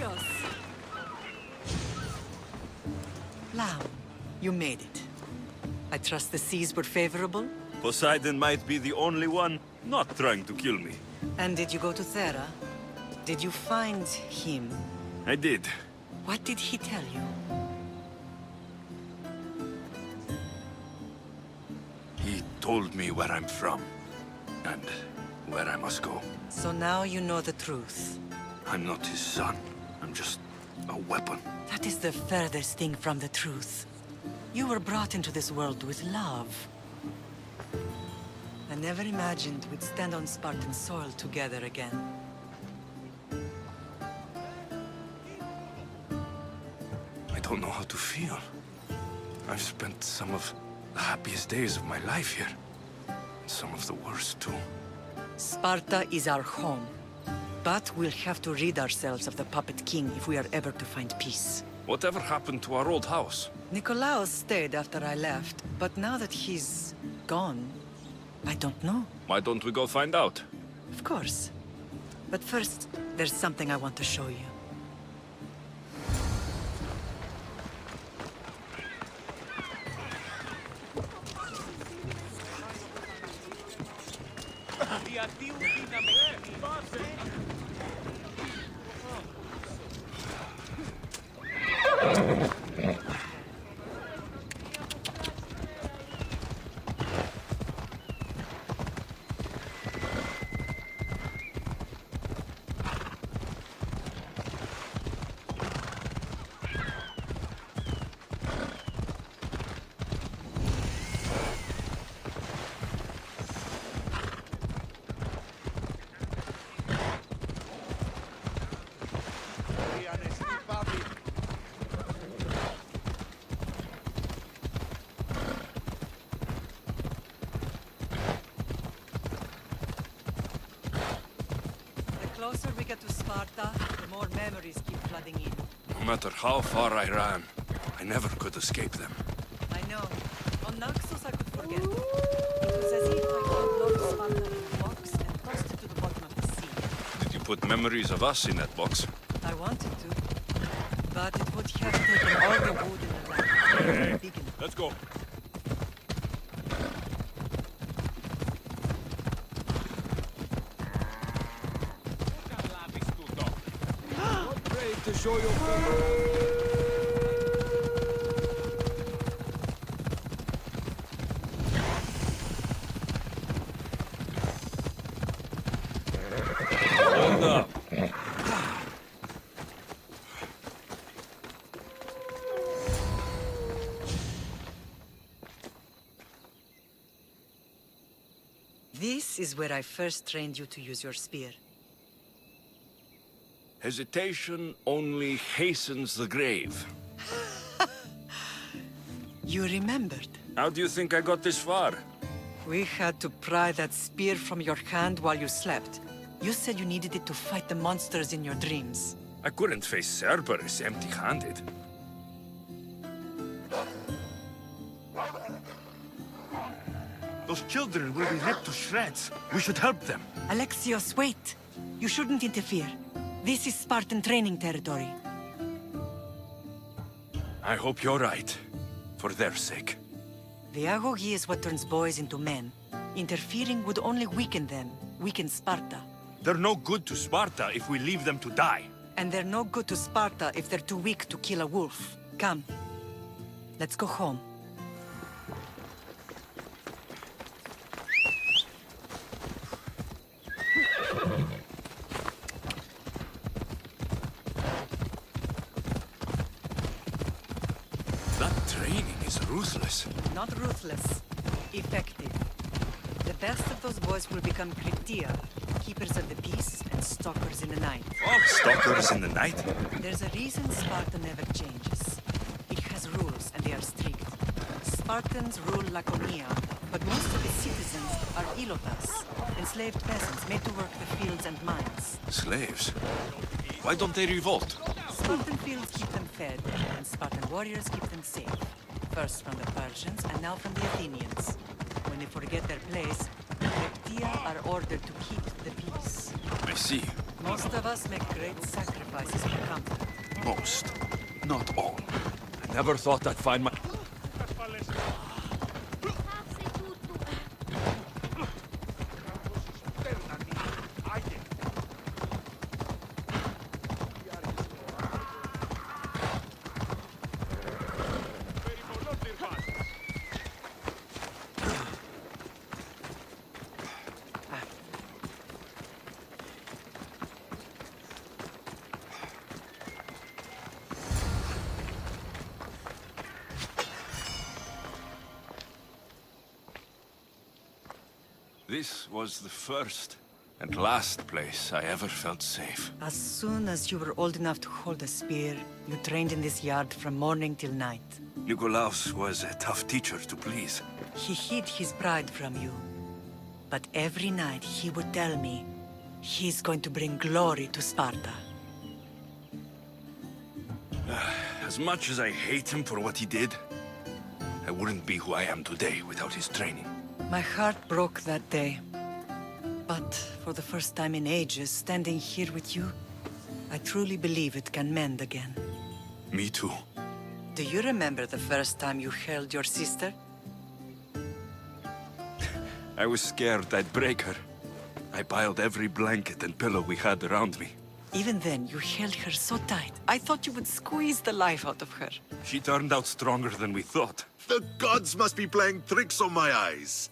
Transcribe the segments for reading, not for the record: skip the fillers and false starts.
Alexios! Lamb, you made it. I trust the seas were favorable? Poseidon might be the only one not trying to kill me. And did you go to Thera? Did you find him? I did. What did he tell you? He told me where I'm from, and where I must go. So now you know the truth. I'm not his son. I'm just a weapon. That is the furthest thing from the truth. You were brought into this world with love. I never imagined we'd stand on Spartan soil together again. I don't know how to feel. I've spent some of the happiest days of my life here. And some of the worst, too. Sparta is our home. But we'll have to rid ourselves of the Puppet King if we are ever to find peace. Whatever happened to our old house? Nikolaos stayed after I left, but now that he's gone, I don't know. Why don't we go find out? Of course. But first, there's something I want to show you. The closer we get to Sparta, the more memories keep flooding in. No matter how far I ran, I never could escape them. I know. On Naxos I could forget. It was as if I could load Sparta in a box and tossed it to the bottom of the sea. Did you put memories of us in that box? I wanted to, but it would have taken all the wood in the land. Big enough. Let's go. To show your Hold up. This is where I first trained you to use your spear. Hesitation only hastens the grave. You remembered. How do you think I got this far? We had to pry that spear from your hand while you slept. You said you needed it to fight the monsters in your dreams. I couldn't face Cerberus empty-handed. Those children will be ripped to shreds. We should help them. Alexios, wait! You shouldn't interfere. This is Spartan training territory. I hope you're right. For their sake. The agogi is what turns boys into men. Interfering would only weaken them, weaken Sparta. They're no good to Sparta if we leave them to die. And they're no good to Sparta if they're too weak to kill a wolf. Come. Let's go home. That training is ruthless. Not ruthless. Effective. The best of those boys will become Kryptia, keepers of the peace and stalkers in the night. Oh, stalkers in the night? There's a reason Sparta never changes. It has rules, and they are strict. Spartans rule Laconia, but most of its citizens are ilotas, enslaved peasants made to work the fields and mines. Slaves? Why don't they revolt? Spartan fields keep them fed, and Spartan warriors keep them safe. First from the Persians, and now from the Athenians. When they forget their place, Reptia are ordered to keep the peace. I see. Most of us make great sacrifices for comfort. Most, not all. I never thought I'd find my... This was the first and last place I ever felt safe. As soon as you were old enough to hold a spear, you trained in this yard from morning till night. Nikolaus was a tough teacher to please. He hid his pride from you. But every night he would tell me, he's going to bring glory to Sparta. As much as I hate him for what he did, I wouldn't be who I am today without his training. My heart broke that day. But for the first time in ages, standing here with you, I truly believe it can mend again. Me too. Do you remember the first time you held your sister? I was scared I'd break her. I piled every blanket and pillow we had around me. Even then, you held her so tight. I thought you would squeeze the life out of her. She turned out stronger than we thought. The gods must be playing tricks on my eyes.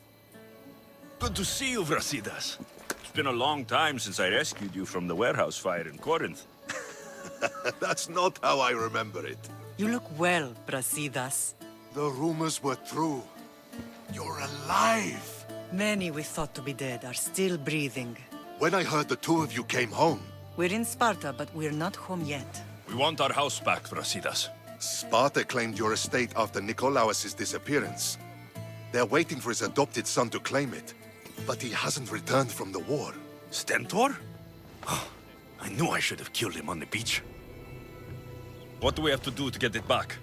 Good to see you, Brasidas. It's been a long time since I rescued you from the warehouse fire in Corinth. That's not how I remember it. You look well, Brasidas. The rumors were true. You're alive. Many we thought to be dead are still breathing. When I heard the two of you came home, We're in Sparta, but we're not home yet. We want our house back, Brasidas. Sparta claimed your estate after Nikolaos' disappearance. They're waiting for his adopted son to claim it. But he hasn't returned from the war. Stentor? I knew I should have killed him on the beach. What do we have to do to get it back?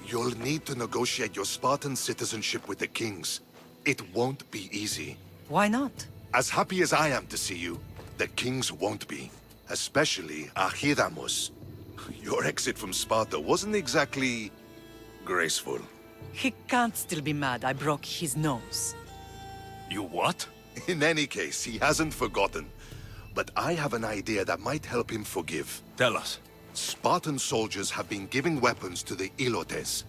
You'll need to negotiate your Spartan citizenship with the kings. It won't be easy. Why not? As happy as I am to see you, the kings won't be. Especially Archidamos. Your exit from Sparta wasn't exactly graceful. He can't still be mad I broke his nose. You what? In any case, he hasn't forgotten. But I have an idea that might help him forgive. Tell us. Spartan soldiers have been giving weapons to the Ilotes.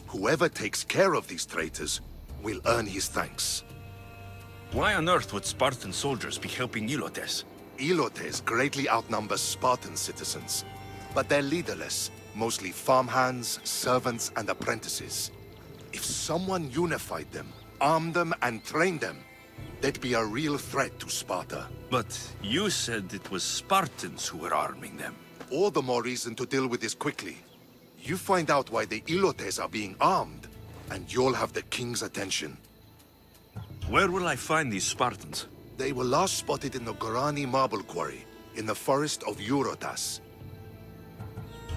Whoever takes care of these traitors will earn his thanks. Why on earth would Spartan soldiers be helping Ilotes? Ilotes greatly outnumber Spartan citizens, but they're leaderless, mostly farmhands, servants, and apprentices. If someone unified them, armed them, and trained them, they'd be a real threat to Sparta. But you said it was Spartans who were arming them. All the more reason to deal with this quickly. You find out why the Ilotes are being armed, and you'll have the king's attention. Where will I find these Spartans? They were last spotted in the Gorani marble quarry, in the forest of Eurotas.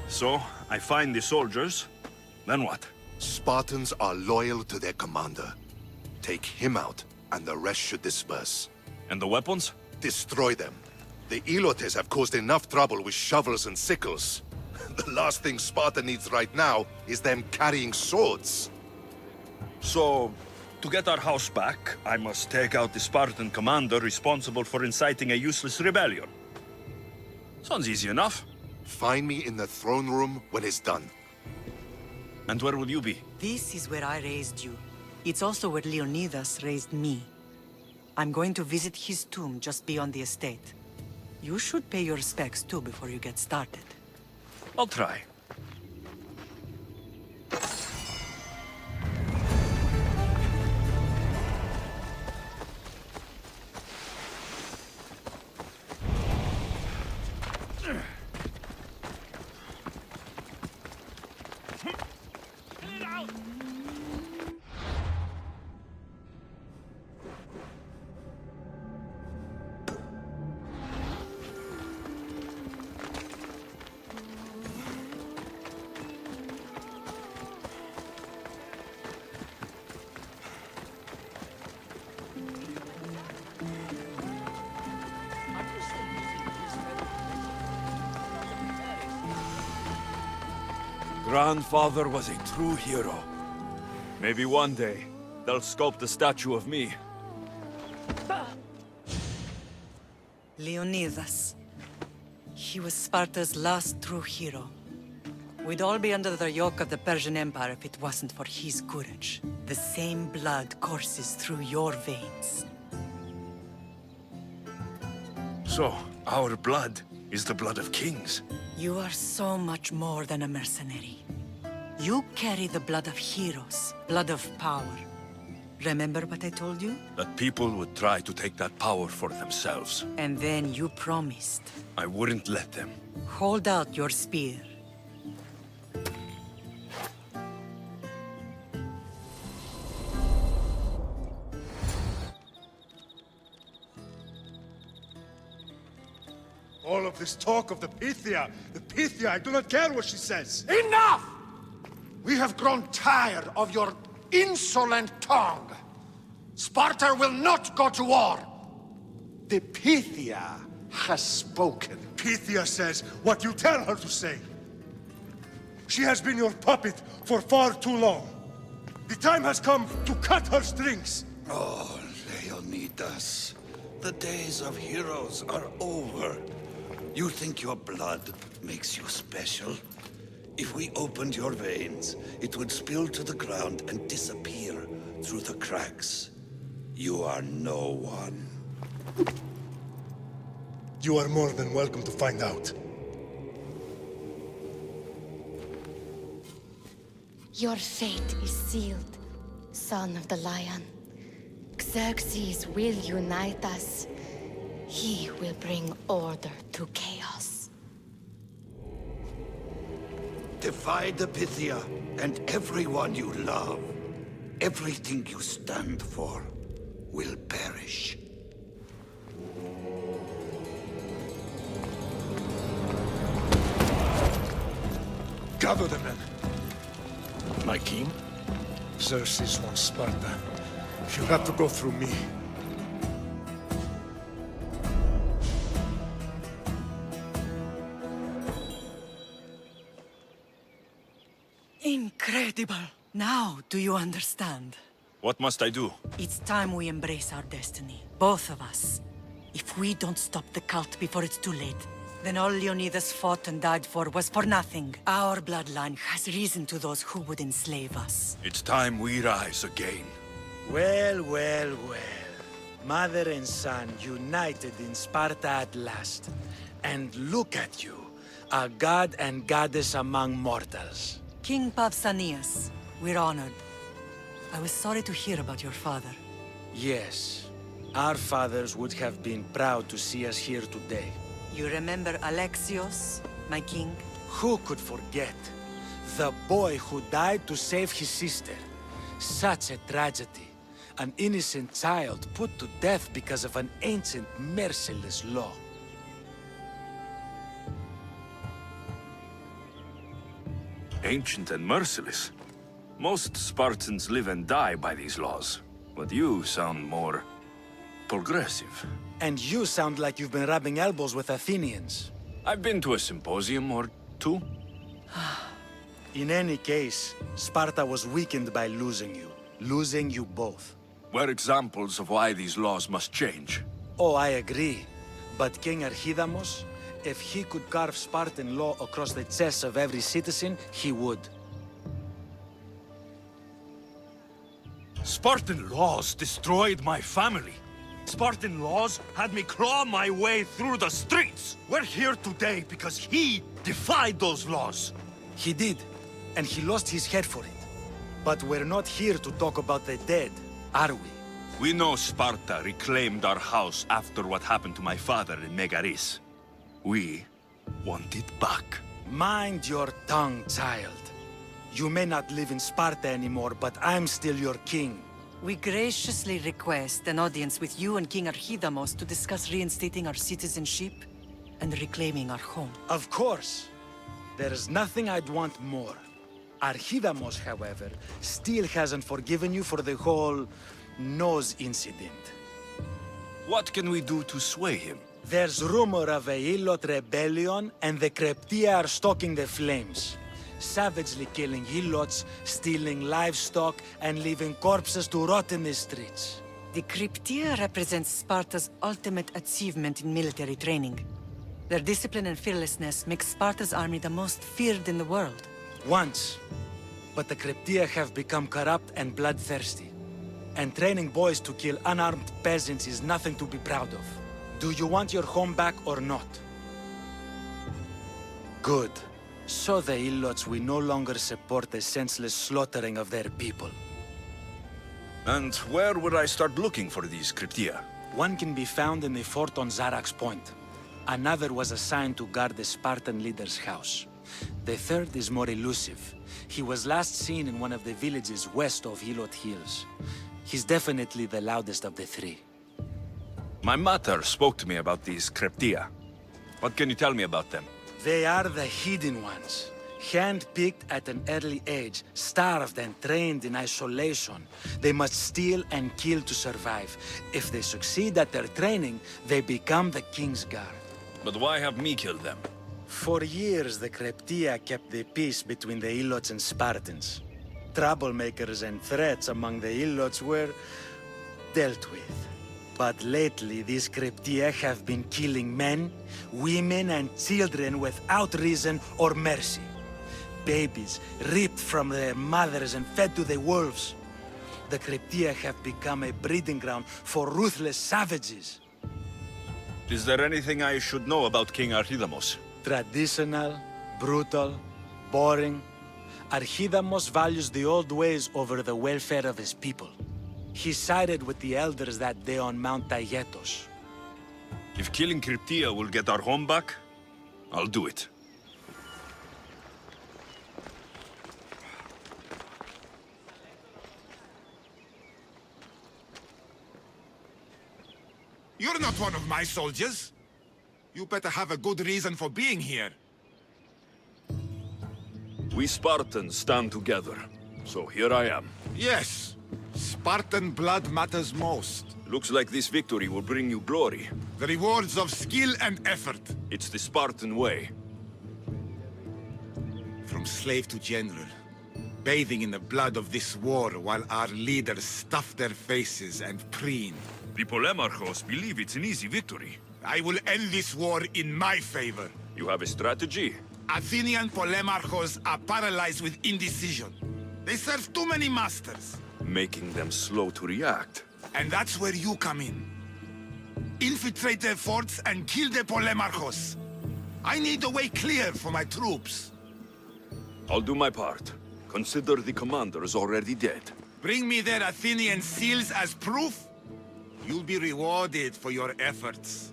So, I find the soldiers, then what? Spartans are loyal to their commander. Take him out, and the rest should disperse. And the weapons? Destroy them. The Ilotes have caused enough trouble with shovels and sickles. The last thing Sparta needs right now is them carrying swords. So, to get our house back, I must take out the Spartan commander responsible for inciting a useless rebellion. Sounds easy enough. Find me in the throne room when it's done. And where will you be? This is where I raised you. It's also where Leonidas raised me. I'm going to visit his tomb just beyond the estate. You should pay your respects too before you get started. I'll try. Grandfather was a true hero. Maybe one day, they'll sculpt a statue of me. Leonidas. He was Sparta's last true hero. We'd all be under the yoke of the Persian Empire if it wasn't for his courage. The same blood courses through your veins. So, our blood is the blood of kings. You are so much more than a mercenary. You carry the blood of heroes, blood of power. Remember what I told you? That people would try to take that power for themselves. And then you promised. I wouldn't let them. Hold out your spear. All of this talk of the Pythia, I do not care what she says. Enough! We have grown tired of your insolent tongue. Sparta will not go to war. The Pythia has spoken. Pythia says what you tell her to say. She has been your puppet for far too long. The time has come to cut her strings. Oh, Leonidas, the days of heroes are over. You think your blood makes you special? If we opened your veins, it would spill to the ground and disappear through the cracks. You are no one. You are more than welcome to find out. Your fate is sealed, son of the lion. Xerxes will unite us. He will bring order to chaos. Defy the Pythia and everyone you love. Everything you stand for will perish. Gather the men. My king? Xerxes wants Sparta. She'll have to go through me. Incredible! Now, do you understand? What must I do? It's time we embrace our destiny. Both of us. If we don't stop the cult before it's too late, then all Leonidas fought and died for was for nothing. Our bloodline has risen to those who would enslave us. It's time we rise again. Well, well, well. Mother and son united in Sparta at last. And look at you, a god and goddess among mortals. King Pausanias, we're honored. I was sorry to hear about your father. Yes, our fathers would have been proud to see us here today. You remember Alexios, my king? Who could forget? The boy who died to save his sister. Such a tragedy. An innocent child put to death because of an ancient, merciless law. Ancient and merciless. Most Spartans live and die by these laws. But you sound more progressive. And you sound like you've been rubbing elbows with Athenians. I've been to a symposium or two. In any case, Sparta was weakened by losing you. Losing you both. We're examples of why these laws must change. Oh, I agree. But King Archidamos, if he could carve Spartan law across the chests of every citizen, he would. Spartan laws destroyed my family. Spartan laws had me claw my way through the streets. We're here today because he defied those laws. He did, and he lost his head for it. But we're not here to talk about the dead, are we? We know Sparta reclaimed our house after what happened to my father in Megaris. We want it back. Mind your tongue, child. You may not live in Sparta anymore, but I'm still your king. We graciously request an audience with you and King Archidamos to discuss reinstating our citizenship and reclaiming our home. Of course. There's nothing I'd want more. Archidamos, however, still hasn't forgiven you for the whole nose incident. What can we do to sway him? There's rumor of a Ilot rebellion, and the Kreptia are stoking the flames. savagely killing helots, stealing livestock, and leaving corpses to rot in the streets. The Cryptia represents Sparta's ultimate achievement in military training. Their discipline and fearlessness make Sparta's army the most feared in the world. Once. But the Cryptia have become corrupt and bloodthirsty. And training boys to kill unarmed peasants is nothing to be proud of. Do you want your home back or not? Good. So the Ilots will no longer support the senseless slaughtering of their people. And where would I start looking for these Cryptia? One can be found in the fort on Zarak's Point. Another was assigned to guard the Spartan leader's house. The third is more elusive. He was last seen in one of the villages west of Hilot Hills. He's definitely the loudest of the three. My mother spoke to me about these Cryptia. What can you tell me about them? They are the hidden ones. Hand-picked at an early age, starved and trained in isolation. They must steal and kill to survive. If they succeed at their training, they become the King's Guard. But why have me kill them? For years, the Cryptia kept the peace between the Ilots and Spartans. Troublemakers and threats among the Ilots were dealt with. But lately, these Cryptia have been killing men, women, and children without reason or mercy. Babies ripped from their mothers and fed to the wolves. The Cryptia have become a breeding ground for ruthless savages. Is there anything I should know about King Archidamos? Traditional, brutal, boring. Archidamos values the old ways over the welfare of his people. He sided with the elders that day on Mount Taygetos. If killing Cryptia will get our home back, I'll do it. You're not one of my soldiers. You better have a good reason for being here. We Spartans stand together, so here I am. Yes, Spartan blood matters most. Looks like this victory will bring you glory. The rewards of skill and effort. It's the Spartan way. From slave to general, bathing in the blood of this war while our leaders stuff their faces and preen. The Polemarchos believe it's an easy victory. I will end this war in my favor. You have a strategy? Athenian Polemarchos are paralyzed with indecision. They serve too many masters. Making them slow to react. And that's where you come in. Infiltrate their forts and kill the Polemarchos. I need a way clear for my troops. I'll do my part. Consider the commander is already dead. Bring me their Athenian seals as proof. You'll be rewarded for your efforts.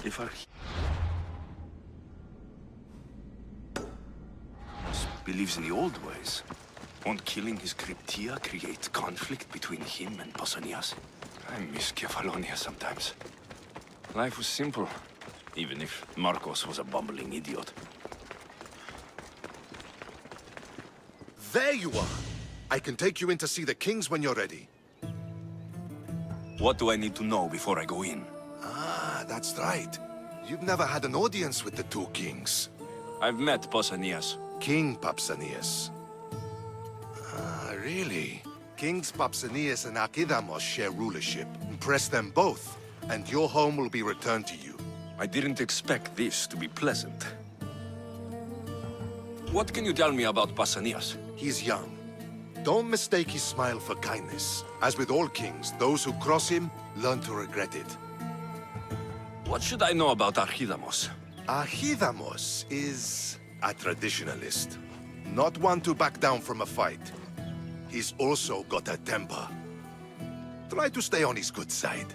If Archidamos believes in the old ways, won't killing his Cryptia create conflict between him and Pausanias? I miss Kefalonia sometimes. Life was simple, even if Marcos was a bumbling idiot. There you are! I can take you in to see the kings when you're ready. What do I need to know before I go in? Ah, that's right. You've never had an audience with the two kings. I've met Pausanias. King Pausanias. Ah, really? Kings Pausanias and Archidamos share rulership. Impress them both, and your home will be returned to you. I didn't expect this to be pleasant. What can you tell me about Pausanias? He's young. Don't mistake his smile for kindness. As with all kings, those who cross him learn to regret it. What should I know about Archidamos? Archidamos is a traditionalist. Not one to back down from a fight. He's also got a temper. Try to stay on his good side.